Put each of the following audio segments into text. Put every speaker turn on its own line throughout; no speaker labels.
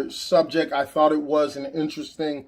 subject. I thought it was an interesting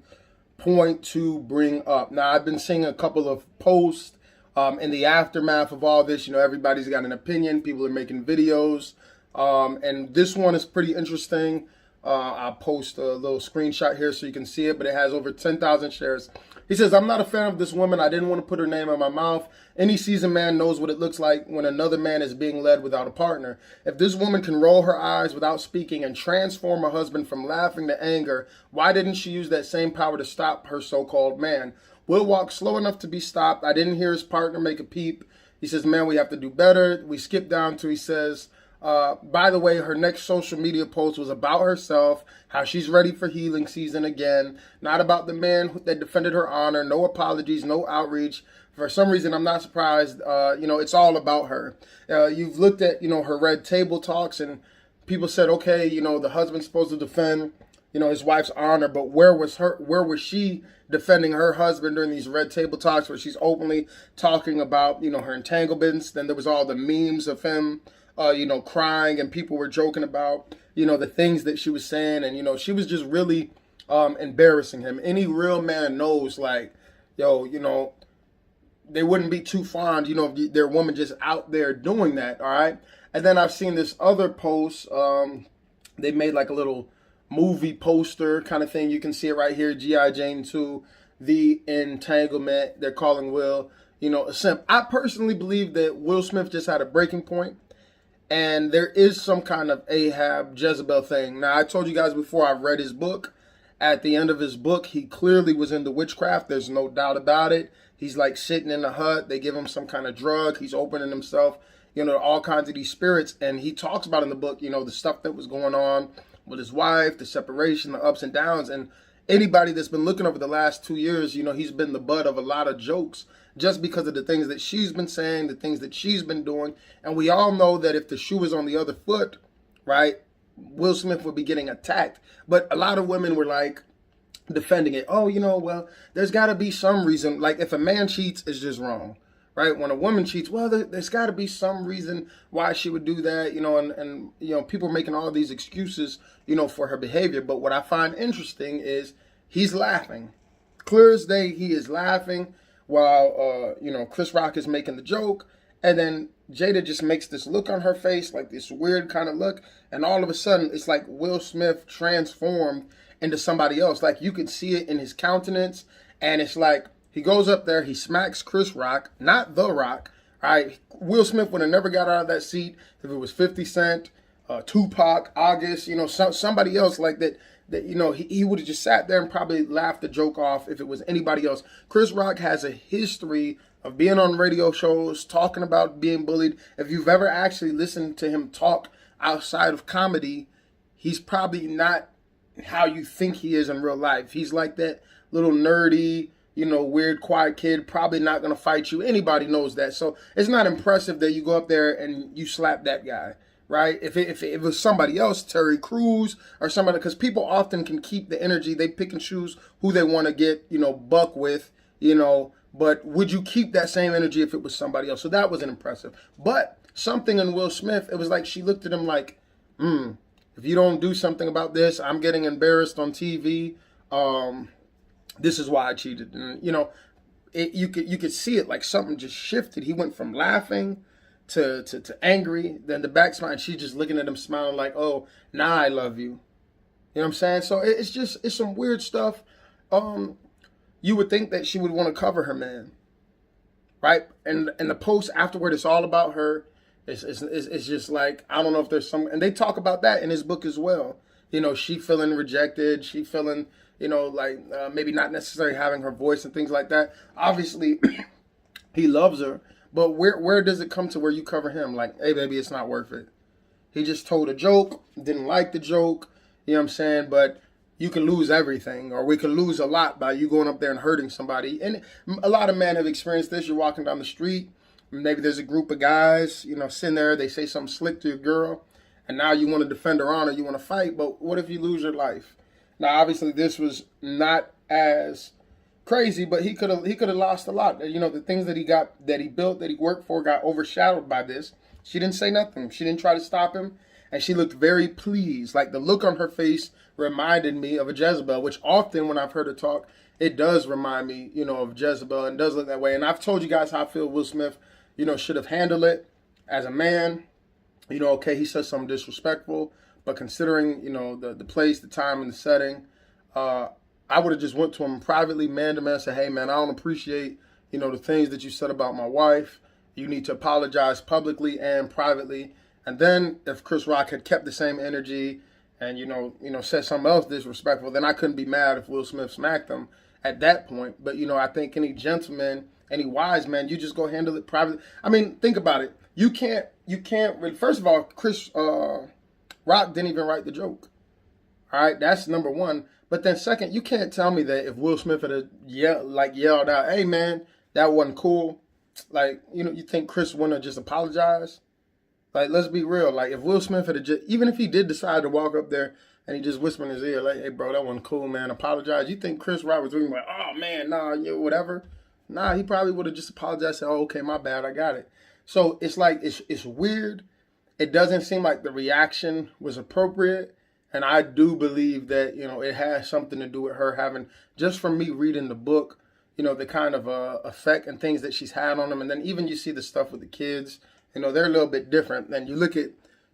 point to bring up. Now, I've been seeing a couple of posts in the aftermath of all this. You know, everybody's got an opinion. People are making videos. And this one is pretty interesting. I'll post a little screenshot here so you can see it, but it has over 10,000 shares. He says, I'm not a fan of this woman. I didn't want to put her name in my mouth. Any seasoned man knows what it looks like when another man is being led without a partner. If this woman can roll her eyes without speaking and transform her husband from laughing to anger, why didn't she use that same power to stop her so-called man? Will walked slow enough to be stopped. I didn't hear his partner make a peep. He says, man, we have to do better. We skip down to, he says, by the way, her next social media post was about herself, how she's ready for healing season again, not about the man that defended her honor, no apologies, no outreach. For some reason, I'm not surprised. It's all about her. You've looked at, her red table talks, and people said, okay, the husband's supposed to defend, his wife's honor, but where was she defending her husband during these red table talks where she's openly talking about, her entanglements? Then there was all the memes of him crying, and people were joking about, the things that she was saying. And, she was just really embarrassing him. Any real man knows, like, they wouldn't be too fond, of their woman just out there doing that, all right? And then I've seen this other post. They made like a little movie poster kind of thing. You can see it right here, G.I. Jane 2, The Entanglement. They're calling Will, a simp. I personally believe that Will Smith just had a breaking point. And there is some kind of Ahab, Jezebel thing. Now, I told you guys before, I've read his book. At the end of his book, he clearly was into witchcraft. There's no doubt about it. He's like sitting in a hut. They give him some kind of drug. He's opening himself, to all kinds of these spirits. And he talks about in the book, the stuff that was going on with his wife, the separation, the ups and downs. And anybody that's been looking over the last 2 years, he's been the butt of a lot of jokes just because of the things that she's been saying, the things that she's been doing. And we all know that if the shoe was on the other foot, right, Will Smith would be getting attacked. But a lot of women were like defending it. Oh, well, there's got to be some reason. Like if a man cheats, it's just wrong, right? When a woman cheats, well, there's got to be some reason why she would do that, and people are making all these excuses, for her behavior. But what I find interesting is he's laughing. Clear as day, he is laughing while, Chris Rock is making the joke. And then Jada just makes this look on her face, like this weird kind of look. And all of a sudden, it's like Will Smith transformed into somebody else. Like you could see it in his countenance. And it's like he goes up there, he smacks Chris Rock, not The Rock. All right, Will Smith would have never got out of that seat if it was 50 Cent, Tupac, August, somebody else like that. That he would have just sat there and probably laughed the joke off if it was anybody else. Chris Rock has a history of being on radio shows, talking about being bullied. If you've ever actually listened to him talk outside of comedy, he's probably not how you think he is in real life. He's like that little nerdy, weird, quiet kid, probably not going to fight you. Anybody knows that. So it's not impressive that you go up there and you slap that guy. Right? If it was somebody else, Terry Crews or somebody, because people often can keep the energy. They pick and choose who they want to get, buck with, but would you keep that same energy if it was somebody else? So that wasn't impressive. But something in Will Smith, it was like she looked at him like, if you don't do something about this, I'm getting embarrassed on TV. This is why I cheated. And, you could see it like something just shifted. He went from laughing to angry, then the back smile, and she's just looking at him smiling like, oh, now I love you. You know what I'm saying? So it's some weird stuff. You would think that she would want to cover her man, right? And the post afterward, it's all about her. It's just like, I don't know if there's some, and they talk about that in his book as well. She feeling rejected, she feeling, maybe not necessarily having her voice and things like that. Obviously, he loves her. But where does it come to where you cover him? Like, hey, baby, it's not worth it. He just told a joke, didn't like the joke, you know what I'm saying? But you can lose everything, or we can lose a lot by you going up there and hurting somebody. And a lot of men have experienced this. You're walking down the street, maybe there's a group of guys, sitting there, they say something slick to your girl, and now you want to defend her honor, you want to fight, but what if you lose your life? Now, obviously, this was not as crazy, but he could have lost a lot. The things that he built, that he worked for, got overshadowed by this. She didn't say nothing. She didn't try to stop him. and she looked very pleased. Like the look on her face reminded me of a Jezebel, which often when I've heard her talk, it does remind me, of Jezebel, and does look that way. And I've told you guys how I feel Will Smith, should have handled it as a man. Okay, he said something disrespectful, but considering, the place, the time, and the setting, I would have just went to him privately, man to man, said, hey, man, I don't appreciate, the things that you said about my wife. You need to apologize publicly and privately. And then if Chris Rock had kept the same energy and, said something else disrespectful, then I couldn't be mad if Will Smith smacked him at that point. But, I think any gentleman, any wise man, you just go handle it privately. I mean, think about it. You can't really, first of all, Chris Rock didn't even write the joke. All right, that's number one. But then second, you can't tell me that if Will Smith had yelled out, hey man, that wasn't cool. Like, you think Chris wouldn't have just apologized? Like, let's be real. Like, if Will Smith had just, even if he did decide to walk up there and he just whispered in his ear, like, hey bro, that wasn't cool, man, apologize. You think Chris Rock was really like, oh man, nah, whatever? Nah, he probably would have just apologized, said, oh, okay, my bad, I got it. So it's like, it's weird. It doesn't seem like the reaction was appropriate. And I do believe that, it has something to do with her having, just from me reading the book, the kind of effect and things that she's had on them. And then even you see the stuff with the kids, they're a little bit different. And you look at,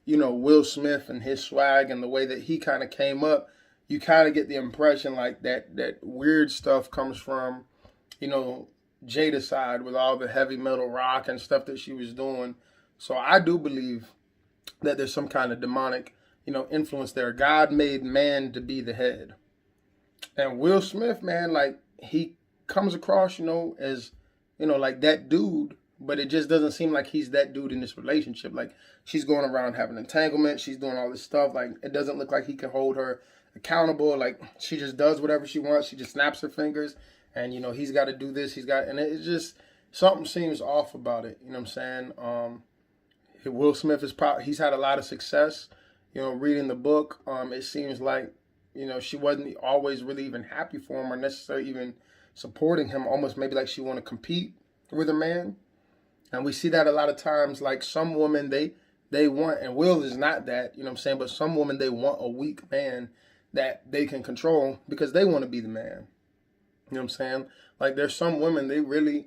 Will Smith and his swag and the way that he kind of came up, you kind of get the impression like that weird stuff comes from, Jada's side with all the heavy metal rock and stuff that she was doing. So I do believe that there's some kind of demonic, influence there. God made man to be the head. And Will Smith, man, like he comes across, as, like that dude, but it just doesn't seem like he's that dude in this relationship. Like she's going around having entanglement. She's doing all this stuff. Like it doesn't look like he can hold her accountable. Like she just does whatever she wants. She just snaps her fingers and, he's got to do this. And it's just, something seems off about it. You know what I'm saying? Will Smith he's had a lot of success, reading the book. It seems like, she wasn't always really even happy for him or necessarily even supporting him. Almost maybe like she want to compete with a man. And we see that a lot of times, like some women, they want, and Will is not that, but some women, they want a weak man that they can control because they want to be the man. You know what I'm saying? Like there's some women, they want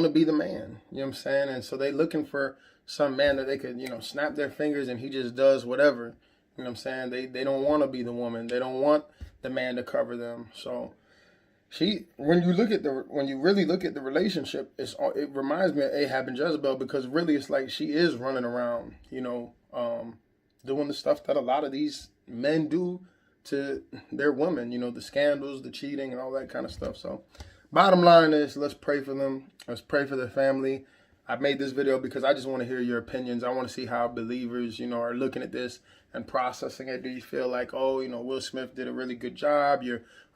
to be the man. You know what I'm saying? And so they looking for some man that they could, snap their fingers and he just does whatever. You know what I'm saying? They don't want to be the woman. They don't want the man to cover them. So when you really look at the relationship, it reminds me of Ahab and Jezebel because really it's like she is running around, doing the stuff that a lot of these men do to their women, the scandals, the cheating and all that kind of stuff. So bottom line is, let's pray for them. Let's pray for their family. I made this video because I just want to hear your opinions. I want to see how believers, are looking at this and processing it. Do you feel like, oh, Will Smith did a really good job?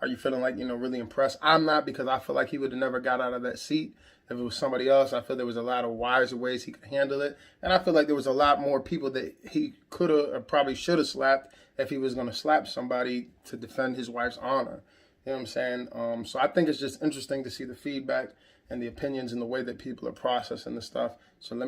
Are you feeling like, really impressed? I'm not, because I feel like he would have never got out of that seat if it was somebody else. I feel there was a lot of wiser ways he could handle it. And I feel like there was a lot more people that he could have or probably should have slapped if he was going to slap somebody to defend his wife's honor. You know what I'm saying? So I think it's just interesting to see the feedback and the opinions and the way that people are processing the stuff. So let me